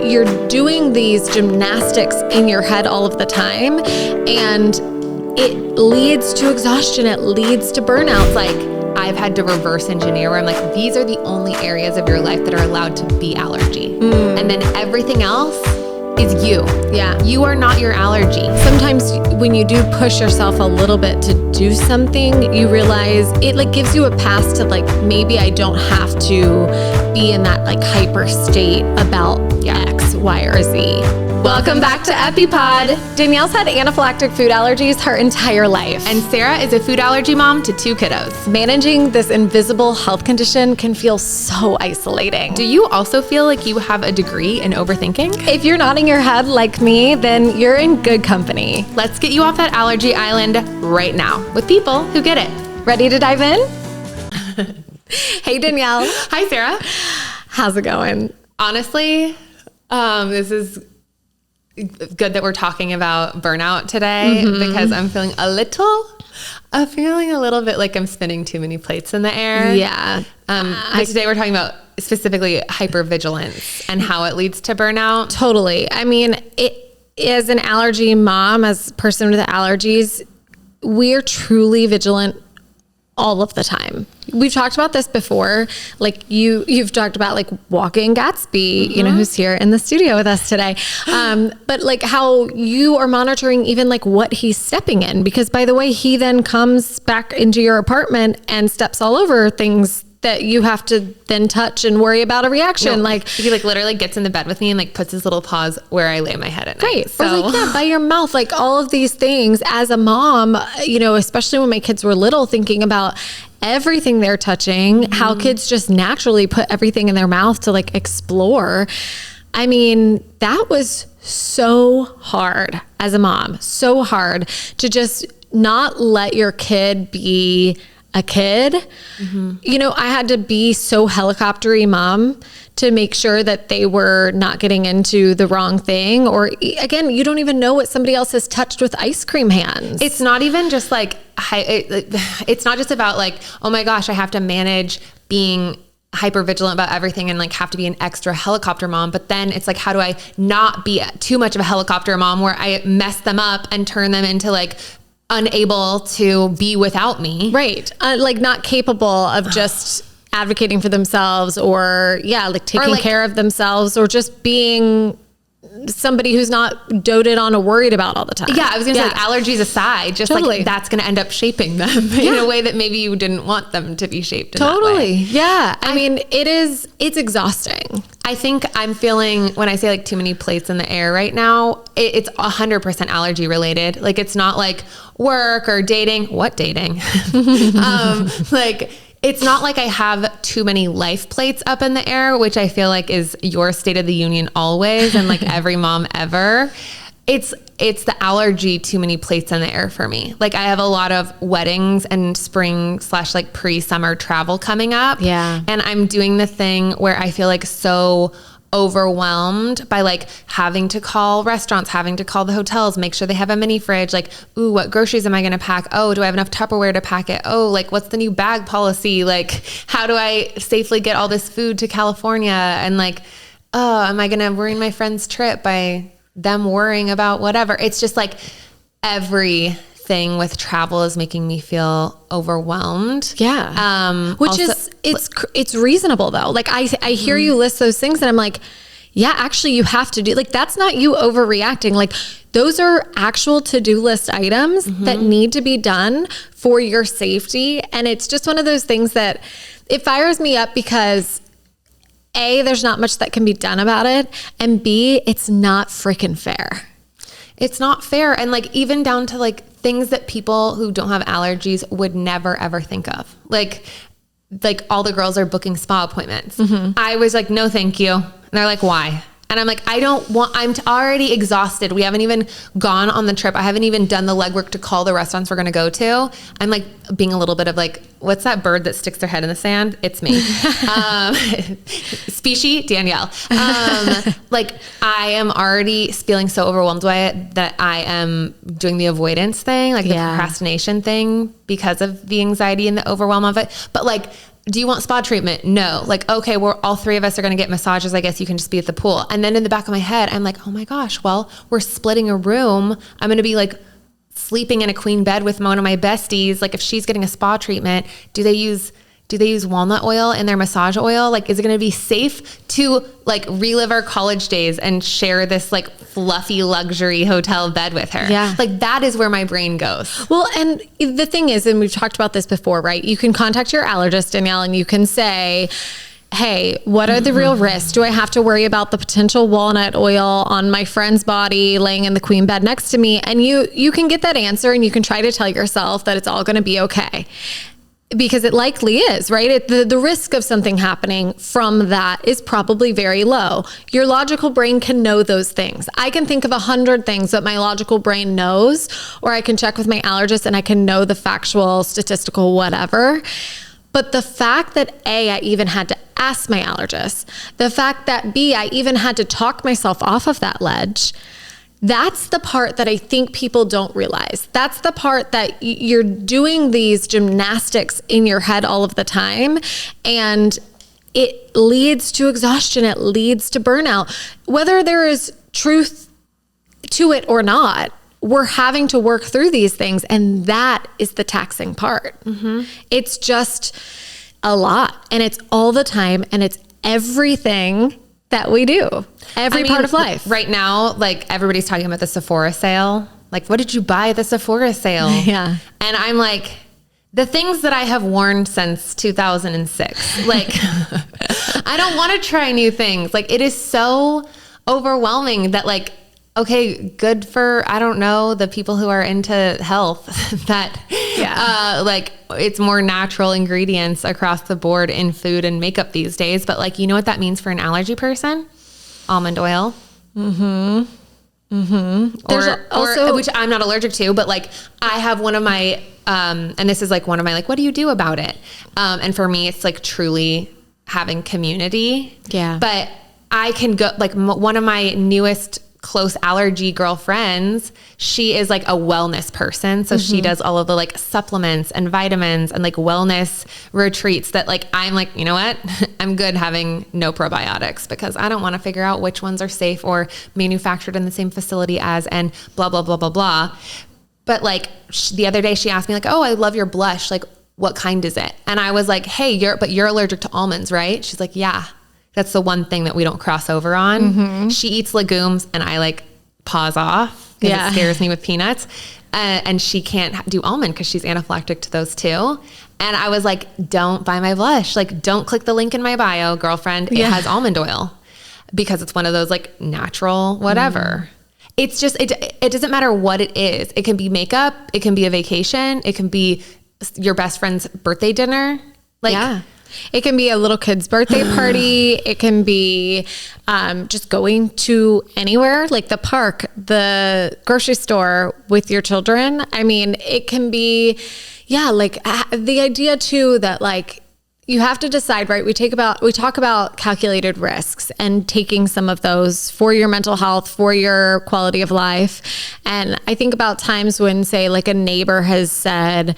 you're doing these gymnastics in your head all of the time, and it leads to exhaustion. It leads to burnout. Like, I've had to reverse engineer where I'm like, these are the only areas of your life that are allowed to be allergy. And then everything else is you. Yeah. You are not your allergy. Sometimes when you do push yourself a little bit to do something, you realize it like gives you a pass to like, maybe I don't have to be in that like hyper state about X, Y, or Z. Welcome back to EpiPod. Danielle's had anaphylactic food allergies her entire life. And Sarah is a food allergy mom to 2 kiddos. Managing this invisible health condition can feel so isolating. Do you also feel like you have a degree in overthinking? If you're nodding your head like me, then you're in good company. Let's get you off that allergy island right now with people who get it. Ready to dive in? Hey, Danielle. Hi, Sarah. How's it going? Honestly, this is good that we're talking about burnout today because I'm feeling a little bit like I'm spinning too many plates in the air. Yeah. But today we're talking about specifically hypervigilance and how it leads to burnout. Totally. I mean, as an allergy mom, as a person with allergies, we're truly vigilant all of the time. We've talked about this before. Like you've talked about like Walking Gatsby, you know, who's here in the studio with us today. But like how you are monitoring even like what he's stepping in, because by the way, he then comes back into your apartment and steps all over things that you have to then touch and worry about a reaction. No, like he like literally gets in the bed with me and like puts his little paws where I lay my head at night. Right. So Or like, by your mouth, like all of these things as a mom, you know, especially when my kids were little, thinking about everything they're touching, how kids just naturally put everything in their mouth to like explore. I mean, that was so hard as a mom, so hard to just not let your kid be a kid. You know, I had to be so helicoptery mom to make sure that they were not getting into the wrong thing. Or again, you don't even know what somebody else has touched with ice cream hands. It's not even just like, it's not just about like, oh my gosh, I have to manage being hyper vigilant about everything and like have to be an extra helicopter mom. But then it's like, how do I not be too much of a helicopter mom where I mess them up and turn them into like unable to be without me. Right. Like not capable of just advocating for themselves or like taking care of themselves or just being somebody who's not doted on or worried about all the time. Yeah. I was going to say like, allergies aside, just totally. like that's going to end up shaping them in a way that maybe you didn't want them to be shaped in that way. Yeah. I mean, it's exhausting. I think I'm feeling, when I say like too many plates in the air right now, it's 100% allergy related. Like it's not like work or dating. What dating? Like it's not like I have too many life plates up in the air, which I feel like is your state of the union always and like every mom ever. It's the allergy too many plates in the air for me. Like I have a lot of weddings and spring / like pre-summer travel coming up. Yeah. And I'm doing the thing where I feel like so overwhelmed by like having to call restaurants, having to call the hotels, make sure they have a mini fridge. Like, ooh, what groceries am I going to pack? Oh, do I have enough Tupperware to pack it? Oh, like what's the new bag policy? Like, how do I safely get all this food to California? And like, oh, am I going to ruin my friend's trip by them worrying about whatever? It's just like everything with travel is making me feel overwhelmed. Yeah. Which also, it's reasonable though. Like I hear you list those things and I'm like, yeah, actually you have to do, like, that's not you overreacting. Like those are actual to-do list items that need to be done for your safety. And it's just one of those things that it fires me up because A, there's not much that can be done about it. And B, it's not freaking fair. It's not fair. And like, even down to like things that people who don't have allergies would never, ever think of. Like all the girls are booking spa appointments. I was like, no, thank you. And they're like, why? And I'm like, I'm already exhausted. We haven't even gone on the trip. I haven't even done the legwork to call the restaurants we're going to go to. I'm like being a little bit of like, what's that bird that sticks their head in the sand? It's me. Species, Danielle. Like I am already feeling so overwhelmed by it that I am doing the avoidance thing, like the procrastination thing because of the anxiety and the overwhelm of it. But like, do you want spa treatment? No. Like, okay, we're all three of us are going to get massages. I guess you can just be at the pool. And then in the back of my head, I'm like, oh my gosh, well, we're splitting a room. I'm going to be like sleeping in a queen bed with one of my besties. Like if she's getting a spa treatment, do they use walnut oil in their massage oil? Like, is it going to be safe to like relive our college days and share this like fluffy luxury hotel bed with her? Yeah. Like that is where my brain goes. Well, and the thing is, and we've talked about this before, right? You can contact your allergist, Danielle, and you can say, hey, what are the real risks? Do I have to worry about the potential walnut oil on my friend's body laying in the queen bed next to me? And you can get that answer, and you can try to tell yourself that it's all going to be okay. Because it likely is, right? The risk of something happening from that is probably very low. Your logical brain can know those things. I can think of 100 things that my logical brain knows, or I can check with my allergist and I can know the factual, statistical, whatever. But the fact that A, I even had to ask my allergist, the fact that B, I even had to talk myself off of that ledge, that's the part that I think people don't realize. That's the part that you're doing these gymnastics in your head all of the time, and it leads to exhaustion. It leads to burnout. Whether there is truth to it or not, we're having to work through these things, and that is the taxing part. Mm-hmm. It's just a lot, and it's all the time, and it's everything that we do, part of life. Right now, like everybody's talking about the Sephora sale. Like, what did you buy at the Sephora sale? Yeah. And I'm like, the things that I have worn since 2006, like, I don't want to try new things. Like, it is so overwhelming that like, okay, good for, I don't know, the people who are into health that, like it's more natural ingredients across the board in food and makeup these days. But like, you know what that means for an allergy person? Almond oil. Mm-hmm. Mm-hmm. Or which I'm not allergic to, but like I have one of my, and this is like one of my, like, what do you do about it? And for me, it's like truly having community. Yeah. But I can go, like one of my newest close allergy girlfriends, she is like a wellness person. So she does all of the like supplements and vitamins and like wellness retreats that like, I'm like, you know what? I'm good having no probiotics because I don't want to figure out which ones are safe or manufactured in the same facility as, and blah, blah, blah, blah, blah. But like the other day she asked me like, oh, I love your blush. Like, what kind is it? And I was like, hey, you're allergic to almonds, right? She's like, yeah. That's the one thing that we don't cross over on. Mm-hmm. She eats legumes and I like pause off because it scares me with peanuts. And she can't do almond because she's anaphylactic to those too. And I was like, don't buy my blush. Like, don't click the link in my bio, girlfriend. It has almond oil because it's one of those like natural, whatever. It's just, it doesn't matter what it is. It can be makeup. It can be a vacation. It can be your best friend's birthday dinner. Like, it can be a little kid's birthday party. It can be just going to anywhere, like the park, the grocery store with your children. I mean, it can be, like the idea too that like you have to decide, right? We talk about calculated risks and taking some of those for your mental health, for your quality of life. And I think about times when, say, like a neighbor has said,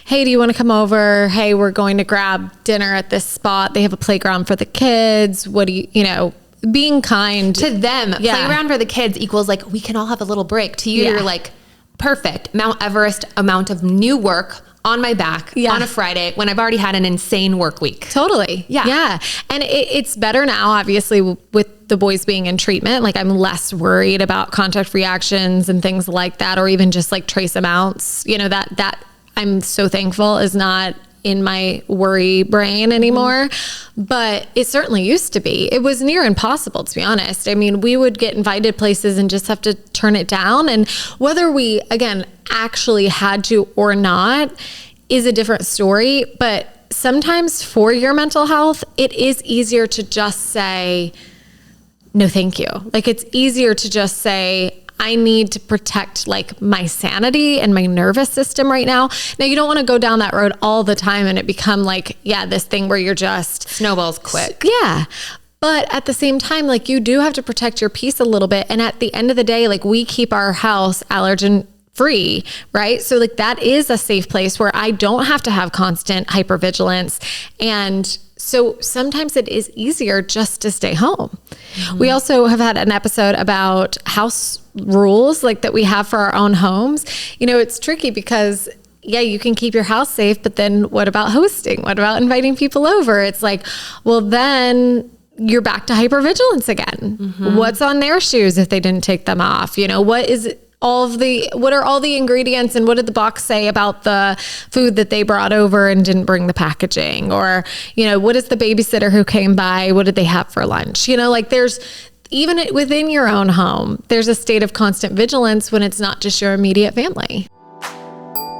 hey, do you want to come over? Hey, we're going to grab dinner at this spot. They have a playground for the kids. What do you being kind to them. Playground for the kids equals like, we can all have a little break. To you, you're like, perfect. Mount Everest amount of new work on my back on a Friday when I've already had an insane work week. Totally. Yeah. And it's better now, obviously, with the boys being in treatment. Like, I'm less worried about contact reactions and things like that, or even just like trace amounts, that I'm so thankful is not in my worry brain anymore. But it certainly used to be. It was near impossible, to be honest. I mean, we would get invited places and just have to turn it down. And whether we, again, actually had to or not is a different story. But sometimes for your mental health, it is easier to just say, no, thank you. Like, it's easier to just say, I need to protect like my sanity and my nervous system right now. Now, you don't want to go down that road all the time and it become like, this thing where you're just snowballs quick. Yeah. But at the same time, like, you do have to protect your peace a little bit. And at the end of the day, like, we keep our house allergen free, right? So like that is a safe place where I don't have to have constant hypervigilance. And so sometimes it is easier just to stay home. We also have had an episode about house rules like that we have for our own homes. You know, it's tricky because yeah, you can keep your house safe, but then what about hosting? What about inviting people over? It's like, well, then you're back to hypervigilance again. What's on their shoes if they didn't take them off? You know, what are all the ingredients and what did the box say about the food that they brought over and didn't bring the packaging? Or, you know, what is the babysitter who came by? What did they have for lunch? You know, like there's, even within your own home, there's a state of constant vigilance when it's not just your immediate family.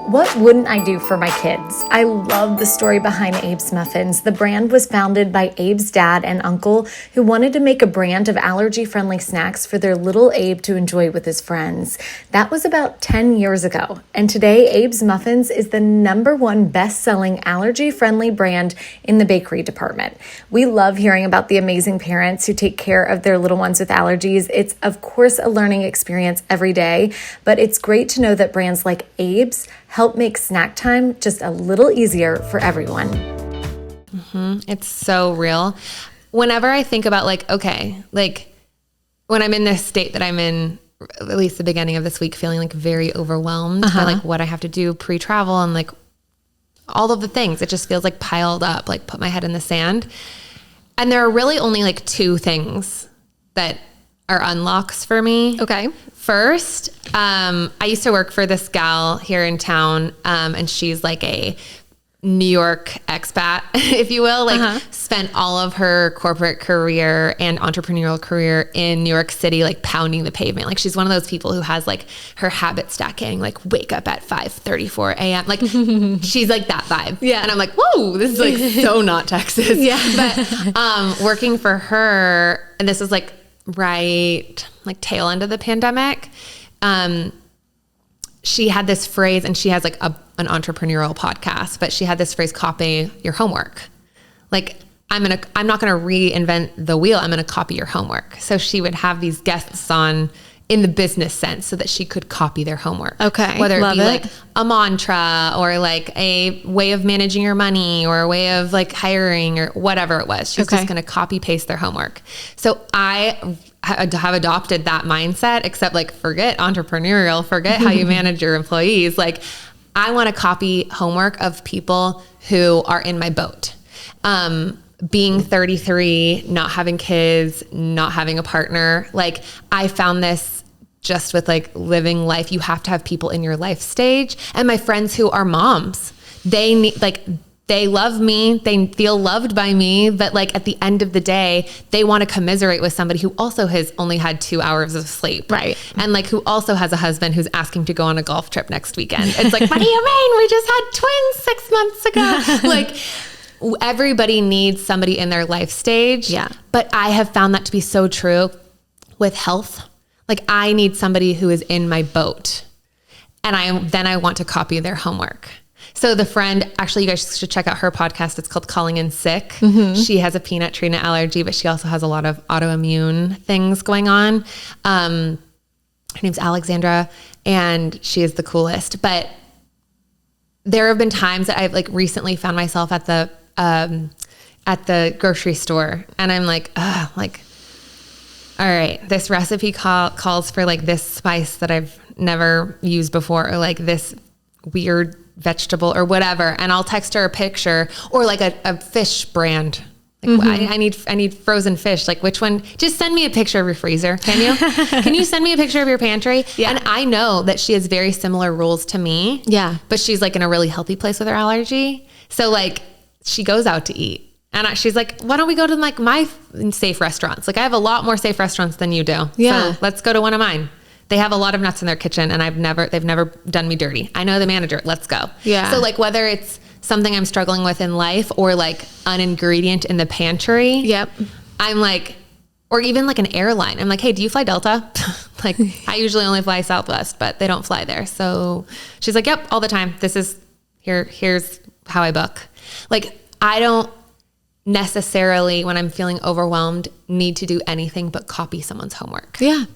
What wouldn't I do for my kids? I love the story behind Abe's Muffins. The brand was founded by Abe's dad and uncle who wanted to make a brand of allergy-friendly snacks for their little Abe to enjoy with his friends. That was about 10 years ago. And today, Abe's Muffins is the #1 best-selling allergy-friendly brand in the bakery department. We love hearing about the amazing parents who take care of their little ones with allergies. It's, of course, a learning experience every day, but it's great to know that brands like Abe's help make snack time just a little easier for everyone. It's so real. Whenever I think about like, okay, like when I'm in this state that I'm in, at least the beginning of this week, feeling like very overwhelmed by like what I have to do pre-travel and like all of the things, it just feels like piled up, like put my head in the sand. And there are really only like 2 things that are unlocks for me. Okay. First, I used to work for this gal here in town, and she's like a New York expat, if you will, like spent all of her corporate career and entrepreneurial career in New York City, like pounding the pavement. Like she's one of those people who has like her habit stacking, like wake up at 5:34 a.m. Like she's like that vibe. Yeah. And I'm like, whoa, this is like so not Texas. Yeah. But working for her, and this was like right like tail end of the pandemic, she had this phrase, and she has like an entrepreneurial podcast, but she had this phrase, copy your homework. Like I'm not going to reinvent the wheel. I'm going to copy your homework. So she would have these guests on in the business sense so that she could copy their homework. Okay. Whether it be like a mantra or like a way of managing your money or a way of like hiring or whatever it was. She's just going to copy paste their homework. So I have adopted that mindset, except like forget entrepreneurial, forget how you manage your employees. Like I want to copy homework of people who are in my boat. Being 33, not having kids, not having a partner. Like I found this just with like living life. You have to have people in your life stage. And my friends who are moms, they need like, they love me, they feel loved by me, but like at the end of the day, they want to commiserate with somebody who also has only had 2 hours of sleep. Right. And like who also has a husband who's asking to go on a golf trip next weekend. It's like, what do you mean? We just had twins 6 months ago. Like everybody needs somebody in their life stage. Yeah. But I have found that to be so true with health. Like I need somebody who is in my boat, and I want to copy their homework. So the friend, actually, you guys should check out her podcast. It's called Calling in Sick. She has a peanut tree nut allergy, but she also has a lot of autoimmune things going on. Her name's Alexandra, and she is the coolest. But there have been times that I've like recently found myself at the grocery store, and I'm like, all right, this recipe calls for like this spice that I've never used before, or like this weird vegetable or whatever. And I'll text her a picture, or like a fish brand. Like I need frozen fish. Like which one? Just send me a picture of your freezer. Can you? Can you send me a picture of your pantry? Yeah. And I know that she has very similar rules to me. Yeah. But she's like in a really healthy place with her allergy. So like she goes out to eat. And she's like, why don't we go to like my safe restaurants? Like I have a lot more safe restaurants than you do. Yeah. So let's go to one of mine. They have a lot of nuts in their kitchen, and they've never done me dirty. I know the manager. Let's go. Yeah. So like whether it's something I'm struggling with in life or like an ingredient in the pantry. Yep. I'm like, or even like an airline. I'm like, hey, do you fly Delta? Like I usually only fly Southwest, but they don't fly there. So she's like, yep, all the time. Here's how I book. Like I don't necessarily, when I'm feeling overwhelmed, need to do anything but copy someone's homework. Yeah.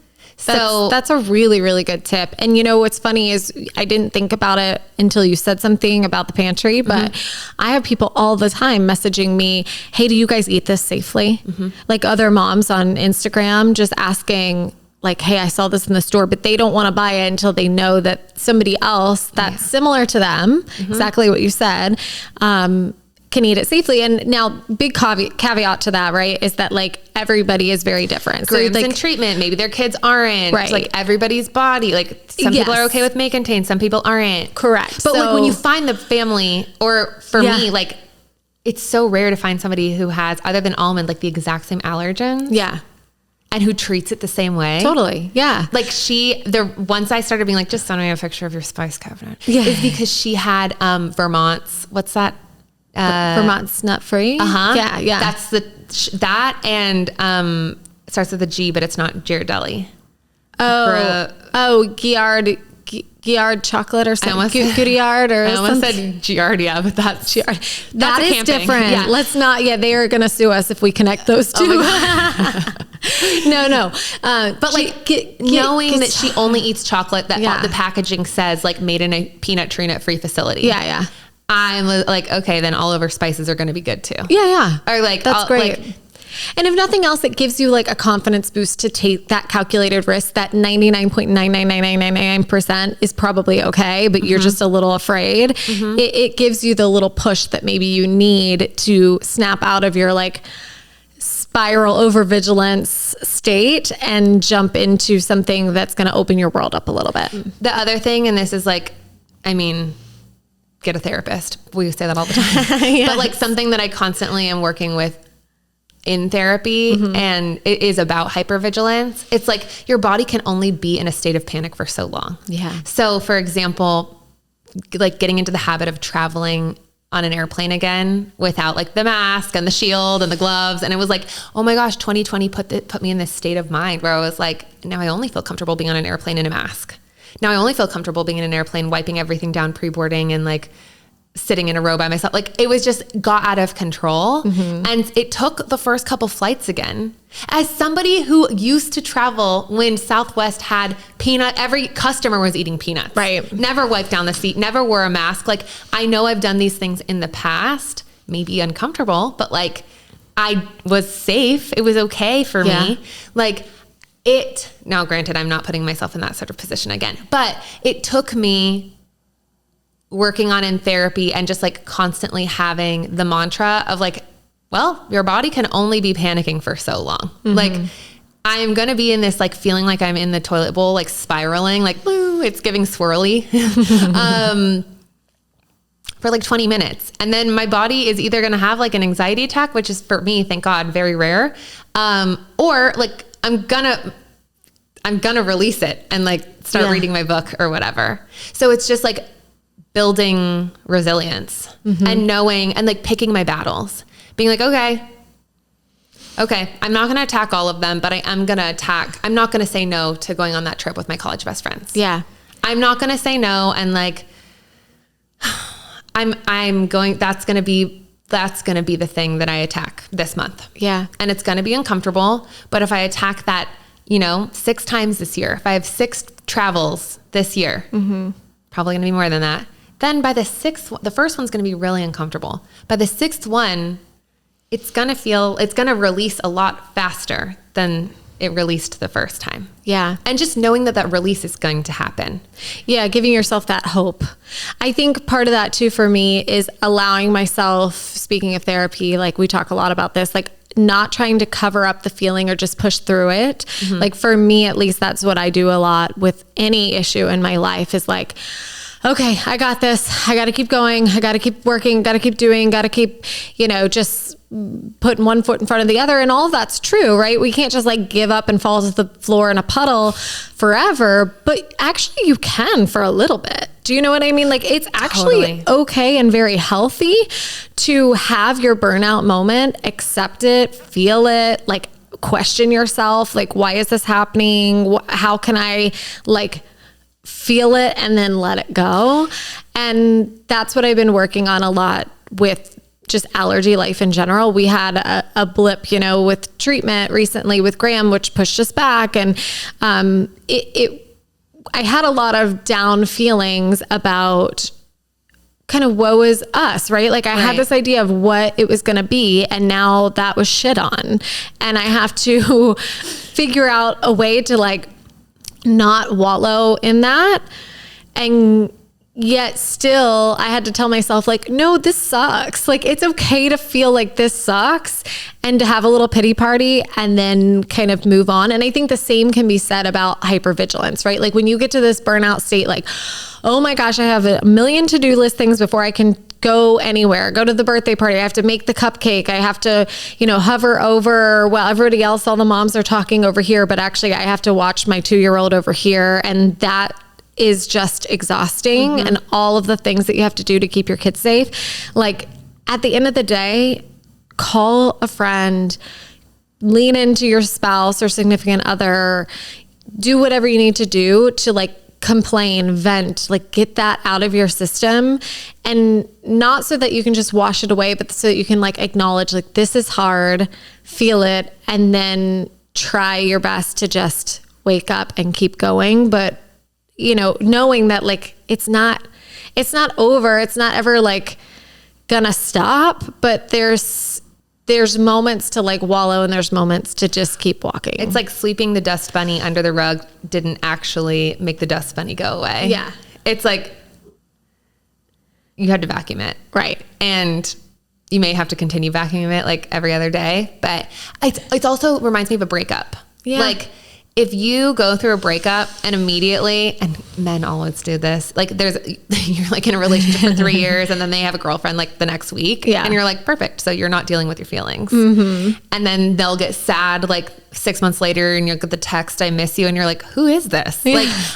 That's a really, really good tip. And you know, what's funny is I didn't think about it until you said something about the pantry, but I have people all the time messaging me, hey, do you guys eat this safely? Like other moms on Instagram just asking like, hey, I saw this in the store, but they don't want to buy it until they know that somebody else that's similar to them, exactly what you said, can eat it safely. And now big caveat to that, right, is that like everybody is very different. Grooves so like, in treatment, maybe their kids aren't. Right. Like everybody's body, like some people are okay with may contain, some people aren't. Correct. But like when you find the family, or for me, like it's so rare to find somebody who has, other than almond, like the exact same allergen. Yeah. And who treats it the same way. Totally. Yeah. Like once I started being like, just send me a picture of your spice cabinet. Yeah. Is because she had Vermont's, what's that? Vermont's nut free. Yeah. Yeah. That's that and it starts with a G, but it's not Ghirardelli. Giard chocolate or something. Goodiyard or something. I almost said Giardia, but that's that is different. Yeah. Let's not. Yeah, they are going to sue us if we connect those two. No. But knowing that she only eats chocolate that the packaging says like made in a peanut tree nut free facility. Yeah. I'm like, okay, then all of our spices are going to be good too. Yeah. Or like, that's great. And if nothing else, it gives you like a confidence boost to take that calculated risk that 99.99999% is probably okay, but you're just a little afraid. It gives you the little push that maybe you need to snap out of your like spiral over vigilance state and jump into something that's going to open your world up a little bit. The other thing, and this is like, I mean, get a therapist. We say that all the time. Yes. But like something that I constantly am working with in therapy, and it is about hypervigilance. It's like your body can only be in a state of panic for so long. Yeah. So for example, like getting into the habit of traveling on an airplane again without like the mask and the shield and the gloves. And it was like, oh my gosh, 2020 put me in this state of mind where I was like, now I only feel comfortable being on an airplane in a mask. Now I only feel comfortable being in an airplane, wiping everything down pre-boarding and like sitting in a row by myself. Like it was just got out of control. And it took the first couple flights again. As somebody who used to travel when Southwest had every customer was eating peanuts. Right. Never wiped down the seat, never wore a mask. Like I know I've done these things in the past, maybe uncomfortable, but like I was safe. It was okay for me. Like now granted, I'm not putting myself in that sort of position again, but it took me working on in therapy and just like constantly having the mantra of like, well, your body can only be panicking for so long. Like I am going to be in this, like feeling like I'm in the toilet bowl, like spiraling, like, woo, it's giving swirly, for like 20 minutes. And then my body is either going to have like an anxiety attack, which is for me, thank God, very rare. Or like, I'm gonna release it and like start reading my book or whatever. So it's just like building resilience and knowing and like picking my battles, being like, okay, I'm not going to attack all of them, but I'm not going to say no to going on that trip with my college best friends. Yeah. I'm not going to say no. And like, that's going to be the thing that I attack this month. Yeah. And it's going to be uncomfortable. But if I attack that, 6 times this year, if I have 6 travels this year, probably going to be more than that. Then by the 6th, the first one's going to be really uncomfortable. By the 6th one, it's going to release a lot faster than it released the first time. Yeah. And just knowing that release is going to happen. Yeah. Giving yourself that hope. I think part of that too, for me, is allowing myself, speaking of therapy, like we talk a lot about this, like not trying to cover up the feeling or just push through it. Like for me, at least that's what I do a lot with any issue in my life is like, okay, I got this. I got to keep going. I got to keep working, got to keep doing, got to keep, just putting one foot in front of the other. And all of that's true, right? We can't just like give up and fall to the floor in a puddle forever, but actually you can for a little bit. Do you know what I mean? Like it's actually okay and very healthy to have your burnout moment, accept it, feel it, like question yourself, like, why is this happening? How can I like feel it and then let it go? And that's what I've been working on a lot with just allergy life in general. We had a blip, you know, with treatment recently with Graham, which pushed us back. And I had a lot of down feelings about kind of woe is us, right? Like I had this idea of what it was going to be, and now that was shit on. And I have to figure out a way to like not wallow in that. And yet still I had to tell myself like, no, this sucks. Like it's okay to feel like this sucks and to have a little pity party and then kind of move on. And I think the same can be said about hypervigilance, right? Like when you get to this burnout state, like, oh my gosh, I have a million to-do list things before I can go anywhere, go to the birthday party. I have to make the cupcake. I have to, you know, hover over while everybody else, all the moms are talking over here, but actually I have to watch my 2-year-old over here. And that is just exhausting. And all of the things that you have to do to keep your kids safe. Like at the end of the day, call a friend, lean into your spouse or significant other, do whatever you need to do to like complain, vent, like get that out of your system, and not so that you can just wash it away, but so that you can like acknowledge like this is hard, feel it, and then try your best to just wake up and keep going. But you know, knowing that like it's not over, it's not ever like gonna stop, but there's moments to like wallow and there's moments to just keep walking. It's like sweeping the dust bunny under the rug didn't actually make the dust bunny go away. Yeah. It's like you had to vacuum it. Right. And you may have to continue vacuuming it like every other day, but it's also reminds me of a breakup. Yeah. Like if you go through a breakup and immediately, and men always do this, like you're like in a relationship for 3 years and then they have a girlfriend like the next week. Yeah. And you're like, perfect. So you're not dealing with your feelings. And then they'll get sad like 6 months later and you'll get the text, I miss you. And you're like, who is this? Yeah.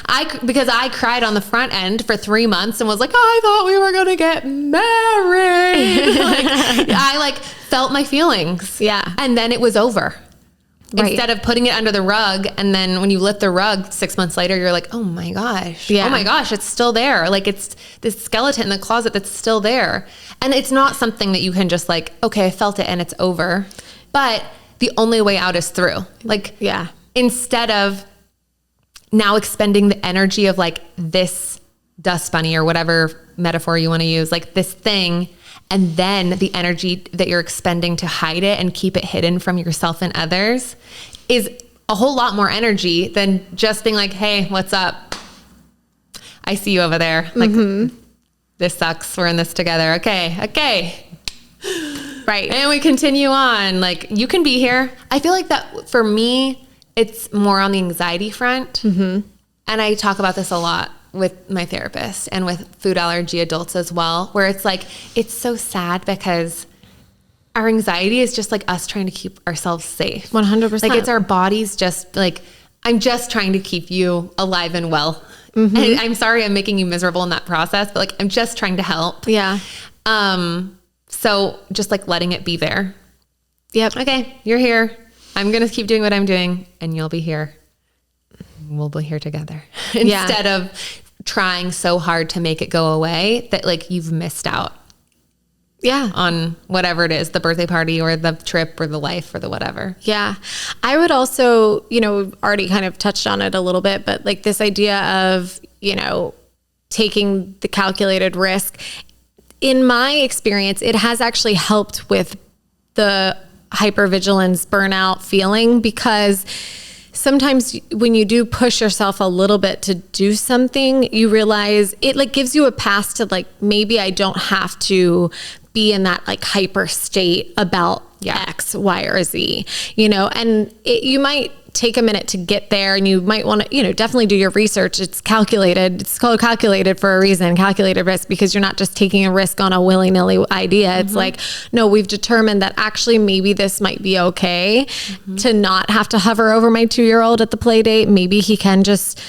Like because I cried on the front end for 3 months and was like, I thought we were going to get married. Like I like felt my feelings. Yeah. And then it was over. Right. Instead of putting it under the rug. And then when you lift the rug 6 months later, you're like, oh my gosh. Yeah. Oh my gosh, it's still there. Like it's this skeleton in the closet that's still there. And it's not something that you can just like, okay, I felt it and it's over. But the only way out is through. Like, yeah. Instead of now expending the energy of like this dust bunny or whatever metaphor you want to use, like this thing, and then the energy that you're expending to hide it and keep it hidden from yourself and others is a whole lot more energy than just being like, hey, what's up? I see you over there. Like, this sucks. We're in this together. Okay. Right. And we continue on. Like, you can be here. I feel like that for me, it's more on the anxiety front. And I talk about this a lot with my therapist and with food allergy adults as well, where it's like, it's so sad because our anxiety is just like us trying to keep ourselves safe. 100%. Like it's our bodies just like, I'm just trying to keep you alive and well. And I'm sorry I'm making you miserable in that process, but like, I'm just trying to help. Yeah. So just like letting it be there. Yep. Okay, you're here. I'm going to keep doing what I'm doing and you'll be here. We'll be here together. Instead of trying so hard to make it go away that like you've missed out. Yeah. On whatever it is, the birthday party or the trip or the life or the whatever. Yeah. I would also, you know, already kind of touched on it a little bit, but like this idea of, you know, taking the calculated risk. In my experience, it has actually helped with the hypervigilance burnout feeling, because sometimes when you do push yourself a little bit to do something, you realize it like gives you a pass to like, maybe I don't have to be in that like hyper state about X, Y, or Z, you know, and you might take a minute to get there and you might want to, you know, definitely do your research. It's calculated. It's called calculated for a reason, calculated risk, because you're not just taking a risk on a willy-nilly idea. It's like, no, we've determined that actually maybe this might be okay to not have to hover over my 2-year-old at the play date. Maybe he can just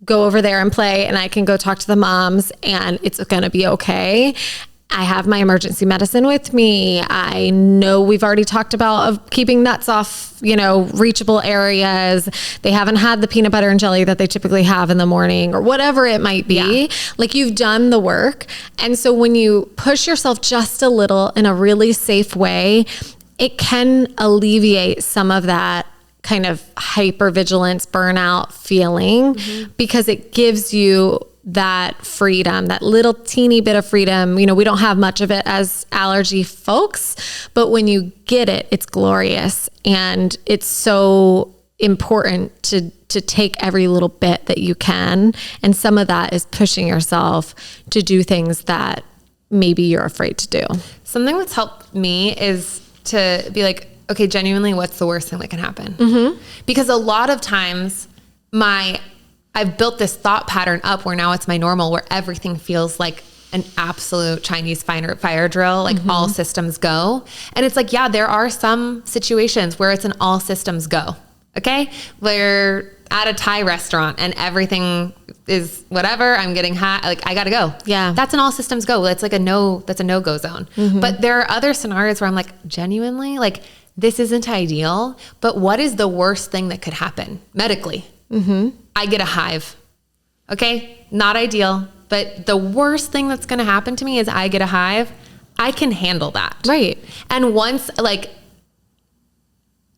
go over there and play and I can go talk to the moms and it's going to be okay. I have my emergency medicine with me. I know we've already talked about of keeping nuts off, reachable areas. They haven't had the peanut butter and jelly that they typically have in the morning or whatever it might be. Yeah. Like you've done the work. And so when you push yourself just a little in a really safe way, it can alleviate some of that kind of hypervigilance, burnout feeling, because it gives you that freedom, that little teeny bit of freedom. We don't have much of it as allergy folks, but when you get it, it's glorious. And it's so important to take every little bit that you can. And some of that is pushing yourself to do things that maybe you're afraid to do. Something that's helped me is to be like, okay, genuinely, what's the worst thing that can happen? Because a lot of times I've built this thought pattern up where now it's my normal, where everything feels like an absolute Chinese fire drill, like all systems go. And it's like, yeah, there are some situations where it's an all systems go. Okay. We're at a Thai restaurant and everything is whatever. I'm getting hot. Like I gotta go. Yeah. That's an all systems go. That's like that's a no-go zone. But there are other scenarios where I'm like, genuinely, like this isn't ideal, but what is the worst thing that could happen medically? I get a hive. Okay. Not ideal, but the worst thing that's going to happen to me is I get a hive. I can handle that. Right. And once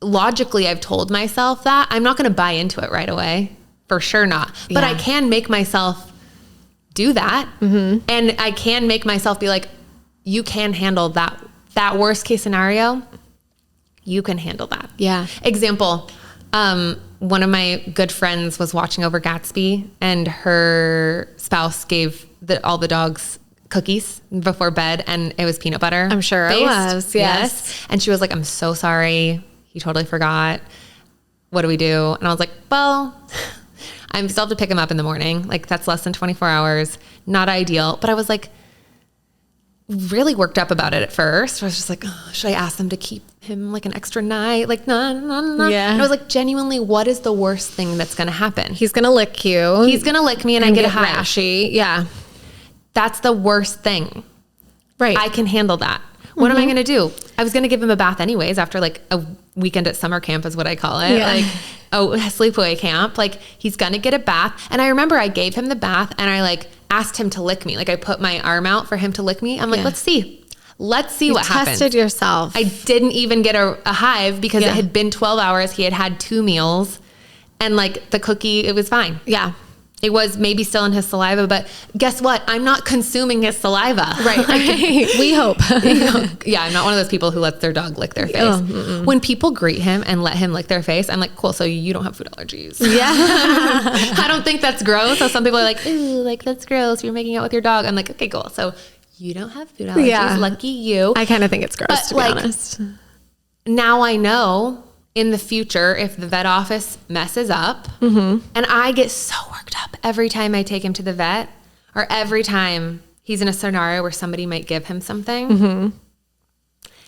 logically I've told myself that, I'm not going to buy into it right away. For sure not. But I can make myself do that. And I can make myself be like, you can handle that worst case scenario. You can handle that. Yeah. Example. One of my good friends was watching over Gatsby and her spouse gave all the dogs cookies before bed and it was peanut butter. I'm sure it was. Yes. And she was like, I'm so sorry. He totally forgot. What do we do? And I was like, well, I still have to pick him up in the morning. Like that's less than 24 hours. Not ideal. But I was like really worked up about it at first. I was just like, oh, should I ask them to keep him like an extra night? Like, no. Yeah. And I was like, genuinely, what is the worst thing that's going to happen? He's going to lick you. He's going to lick me and I get a rashy. Yeah. That's the worst thing. Right. I can handle that. What am I going to do? I was going to give him a bath anyways after like a weekend at summer camp is what I call it. Yeah. Like, sleepaway camp. Like he's going to get a bath. And I remember I gave him the bath and I like asked him to lick me. Like I put my arm out for him to lick me. I'm like, let's see what happens. Tested yourself. I didn't even get a hive because it had been 12 hours. He had 2 meals and like the cookie, it was fine. Yeah. It was maybe still in his saliva, but guess what? I'm not consuming his saliva. Right. We hope. Yeah. I'm not one of those people who lets their dog lick their face. When people greet him and let him lick their face, I'm like, cool. So you don't have food allergies. Yeah. I don't think that's gross. So some people are like, ooh, like that's gross. You're making out with your dog. I'm like, okay, cool. So you don't have food allergies. Yeah. Lucky you. I kind of think it's gross, to be honest. Now I know in the future, if the vet office messes up and I get so worked up every time I take him to the vet or every time he's in a scenario where somebody might give him something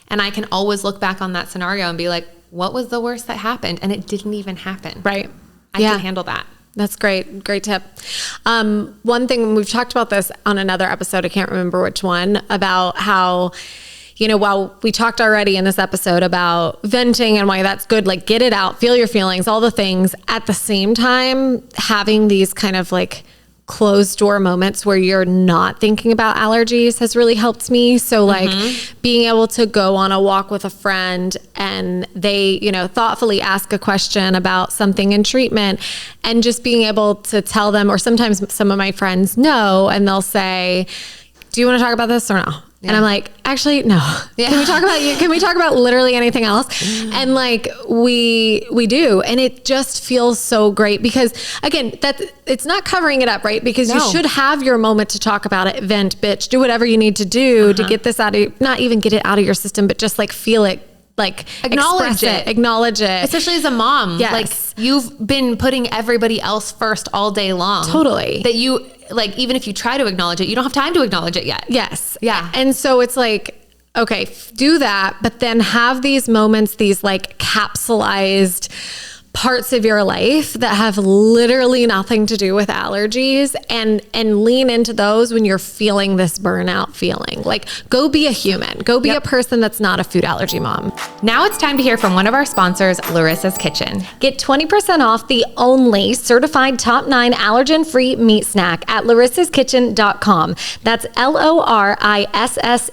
and I can always look back on that scenario and be like, what was the worst that happened? And it didn't even happen. Right. I can handle that. That's great. Great tip. One thing, we've talked about this on another episode, I can't remember which one, about how, while we talked already in this episode about venting and why that's good, like get it out, feel your feelings, all the things. At the same time, having these kind of like closed door moments where you're not thinking about allergies has really helped me. So like being able to go on a walk with a friend and they, thoughtfully ask a question about something in treatment and just being able to tell them, or sometimes some of my friends know, and they'll say, do you want to talk about this or no? Yeah. And I'm like, actually, no. Yeah. Can we talk about literally anything else? And like we do. And it just feels so great because again, it's not covering it up, right? Because you should have your moment to talk about it, vent, bitch, do whatever you need to do to get this out of, not even get it out of your system, but just like feel it, like acknowledge it. Especially as a mom. Yes. Like you've been putting everybody else first all day long. Totally. That you, like, even if you try to acknowledge it, you don't have time to acknowledge it yet. Yes. Yeah. And so it's like, okay, do that, but then have these moments, these like capsulized parts of your life that have literally nothing to do with allergies, and lean into those when you're feeling this burnout feeling. Like, go be a human. Go be a person that's not a food allergy mom. Now it's time to hear from one of our sponsors, Larissa's Kitchen. Get 20% off the only certified top 9 allergen-free meat snack at larissaskitchen.com. That's LORISSAS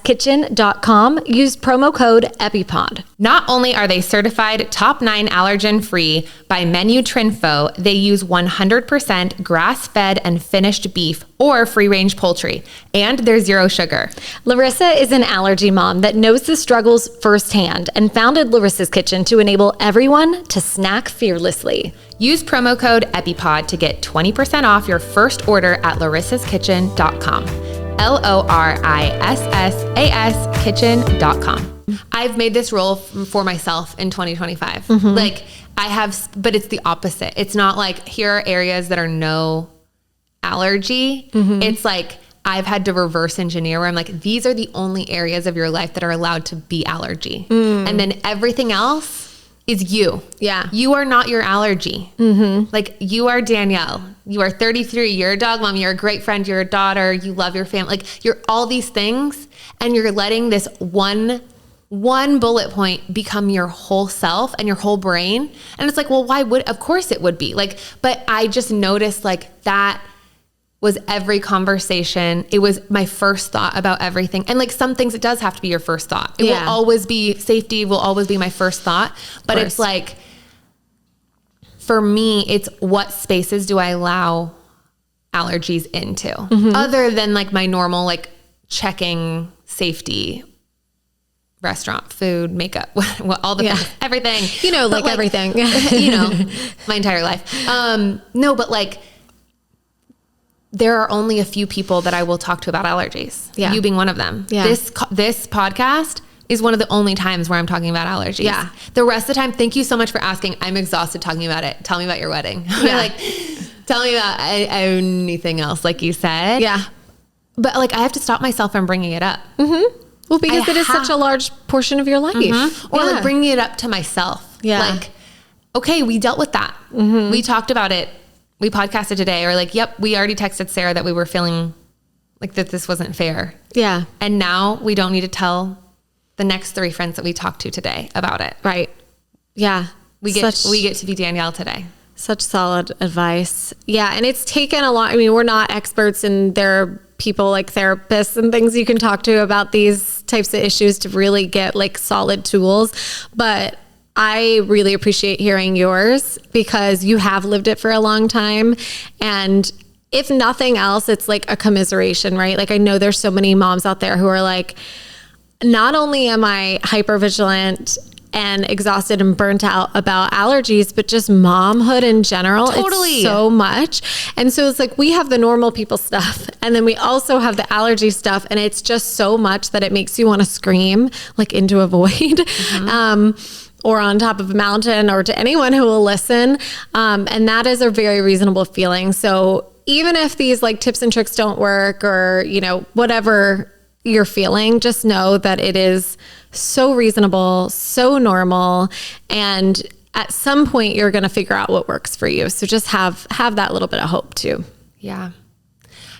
kitchen.com. Use promo code EpiPod. Not only are they certified top 9 allergen-free by Menu Trinfo, they use 100% grass-fed and finished beef or free-range poultry, and they're zero sugar. Larissa is an allergy mom that knows the struggles firsthand and founded Larissa's Kitchen to enable everyone to snack fearlessly. Use promo code EpiPod to get 20% off your first order at larissaskitchen.com. LORISSAS kitchen.com. I've made this rule for myself in 2025. Like, I have, but it's the opposite. It's not like, here are areas that are no allergy. It's like, I've had to reverse engineer where I'm like, these are the only areas of your life that are allowed to be allergy. And then everything else is you. Yeah. You are not your allergy. Like, you are Danielle. You are 33. You're a dog mom. You're a great friend. You're a daughter. You love your family. Like, you're all these things, and you're letting this one bullet point become your whole self and your whole brain. And it's like, well, why would, of course it would be like, but I just noticed like that was every conversation. It was my first thought about everything. And like some things, it does have to be your first thought. It will always be, safety will always be my first thought, but it's like, for me, it's what spaces do I allow allergies into other than like my normal, like checking safety, restaurant, food, makeup, all the things, everything, you know, like everything, you know, my entire life. No, but like, there are only a few people that I will talk to about allergies. You being one of them. This podcast is one of the only times where I'm talking about allergies. The rest of the time, thank you so much for asking. I'm exhausted talking about it. Tell me about your wedding. Like, tell me about anything else, like you said. But like, I have to stop myself from bringing it up. Well, because it is such a large portion of your life. Or like bringing it up to myself. Like, okay, we dealt with that. We talked about it. We podcasted today, or like, yep, we already texted Sarah that we were feeling like that this wasn't fair. And now we don't need to tell the next 3 friends that we talked to today about it. We get to be Danielle today. Such solid advice. And it's taken a lot. I mean, we're not experts, and there are people like therapists and things you can talk to about these types of issues to really get like solid tools. But I really appreciate hearing yours because you have lived it for a long time. And if nothing else, it's like a commiseration, right? Like, I know there's so many moms out there who are like, not only am I hypervigilant and exhausted and burnt out about allergies, but just momhood in general. Totally. It's so much. And so it's like, we have the normal people stuff, and then we also have the allergy stuff. And it's just so much that it makes you want to scream like into a void. Or on top of a mountain, or to anyone who will listen. And that is a very reasonable feeling. So even if these like tips and tricks don't work, or, you know, whatever you're feeling, just know that it is so reasonable, so normal. And at some point you're going to figure out what works for you. So just have that little bit of hope too.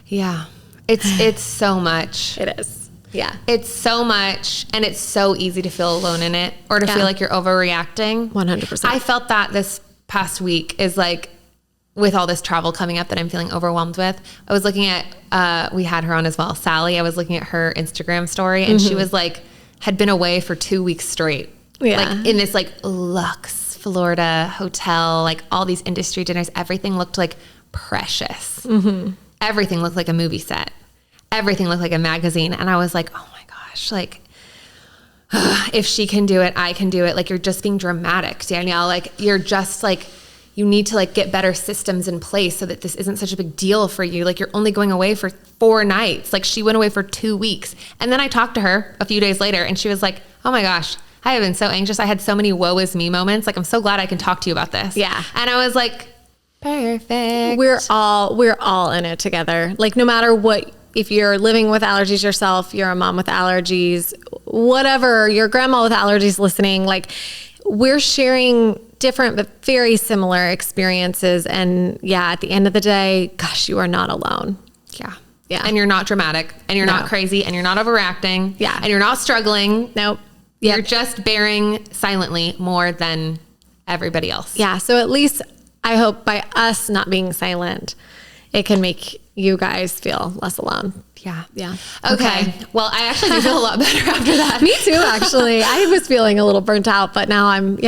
It's so much. It is. It's so much, and it's so easy to feel alone in it, or to feel like you're overreacting. 100%. I felt that this past week is like, with all this travel coming up that I'm feeling overwhelmed with. I was looking at, we had her on as well, Sally. I was looking at her Instagram story, and she was like, had been away for 2 weeks straight. Like in this like luxe Florida hotel, like all these industry dinners, everything looked like precious. Everything looked like a movie set. Everything looked like a magazine. And I was like, oh my gosh, like, if she can do it, I can do it. Like, you're just being dramatic, Danielle. Like, you're just like, you need to like get better systems in place so that this isn't such a big deal for you. Like, you're only going away for 4 nights. Like, she went away for 2 weeks. And then I talked to her a few days later, and she was like, oh my gosh, I have been so anxious. I had so many woe is me moments. Like, I'm so glad I can talk to you about this. And I was like, perfect. We're all in it together. Like, no matter what, if you're living with allergies yourself, you're a mom with allergies, whatever, your grandma with allergies listening, like, we're sharing different but very similar experiences. And yeah, at the end of the day, gosh, you are not alone. Yeah. Yeah. And you're not dramatic and you're not crazy and you're not overreacting. Yeah. And you're not struggling. Nope. You're just bearing silently more than everybody else. Yeah. So at least I hope by us not being silent, it can make you guys feel less alone. Yeah. Yeah. Okay. Well, I actually do feel a lot better after that. Me too, actually. I was feeling a little burnt out, but now I'm,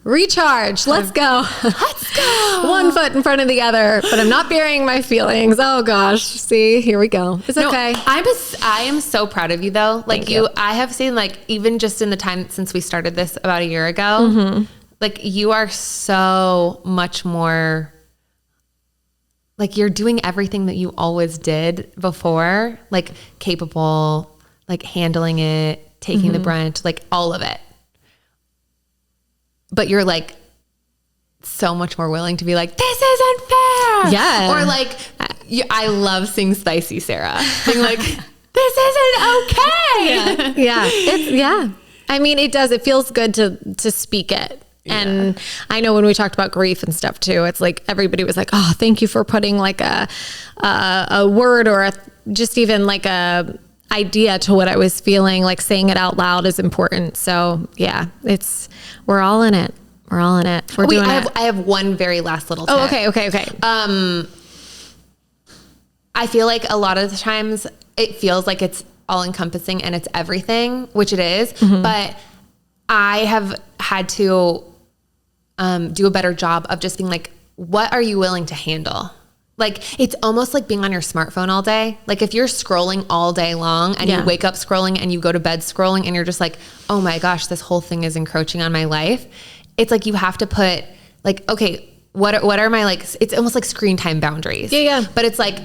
recharge. Let's go. Let's go. One foot in front of the other, but I'm not burying my feelings. Oh gosh. See, here we go. It's okay. I am so proud of you though. Like Thank you. I have seen like, even just in the time since we started this about a year ago, like you are so much more, like you're doing everything that you always did before, like capable, like handling it, taking the brunt, like all of it. But you're like so much more willing to be like, this isn't fair. Yeah. Or like, I love seeing Spicy Sarah being like, this isn't okay. Yeah. I mean, it does. It feels good to speak it. And I know when we talked about grief and stuff too, it's like everybody was like, oh, thank you for putting like a word or just even like a idea to what I was feeling. Like saying it out loud is important. So yeah, we're all in it. We're all in it. We're doing it. I have one very last little tip. Oh, okay. I feel like a lot of the times it feels like it's all encompassing and it's everything, which it is. But I have had to do a better job of just being like, what are you willing to handle? Like, it's almost like being on your smartphone all day. Like if you're scrolling all day long and you wake up scrolling and you go to bed scrolling and you're just like, oh my gosh, this whole thing is encroaching on my life. It's like, you have to put like, okay, what are my, like, it's almost like screen time boundaries. Yeah. But it's like,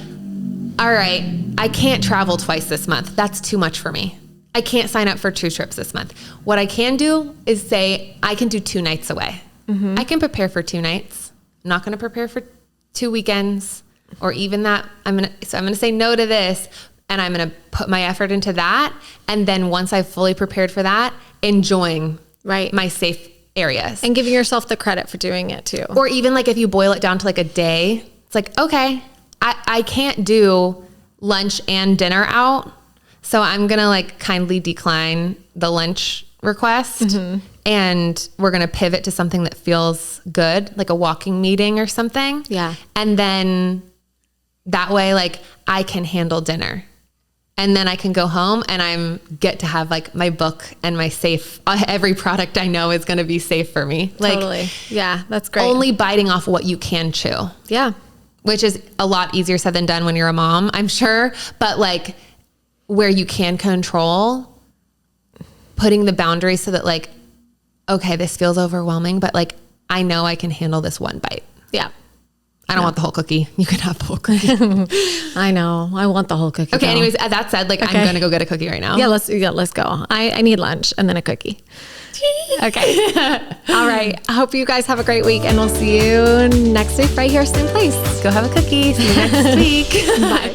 all right, I can't travel twice this month. That's too much for me. I can't sign up for 2 trips this month. What I can do is say, I can do 2 nights away. I can prepare for 2 nights. I'm not going to prepare for 2 weekends or even that. I'm going to say no to this and I'm going to put my effort into that. And then once I've fully prepared for that, enjoying my safe areas. And giving yourself the credit for doing it too. Or even like if you boil it down to like a day, it's like, okay, I can't do lunch and dinner out. So I'm going to like kindly decline the lunch request and we're going to pivot to something that feels good, like a walking meeting or something. Yeah. And then that way, like I can handle dinner and then I can go home and get to have like my book and my safe, every product I know is going to be safe for me. Like, totally. Yeah. That's great. Only biting off what you can chew. Yeah. Which is a lot easier said than done when you're a mom, I'm sure. But like where you can control, putting the boundaries so that like, okay, this feels overwhelming, but like, I know I can handle this one bite. Yeah. I don't want the whole cookie. You can have the whole cookie. I know. I want the whole cookie. Okay. Though. Anyways, that said, like, I'm going to go get a cookie right now. Yeah. Let's go. I need lunch and then a cookie. Okay. All right. I hope you guys have a great week and we'll see you next week right here, same place. Go have a cookie. See you next week. Bye.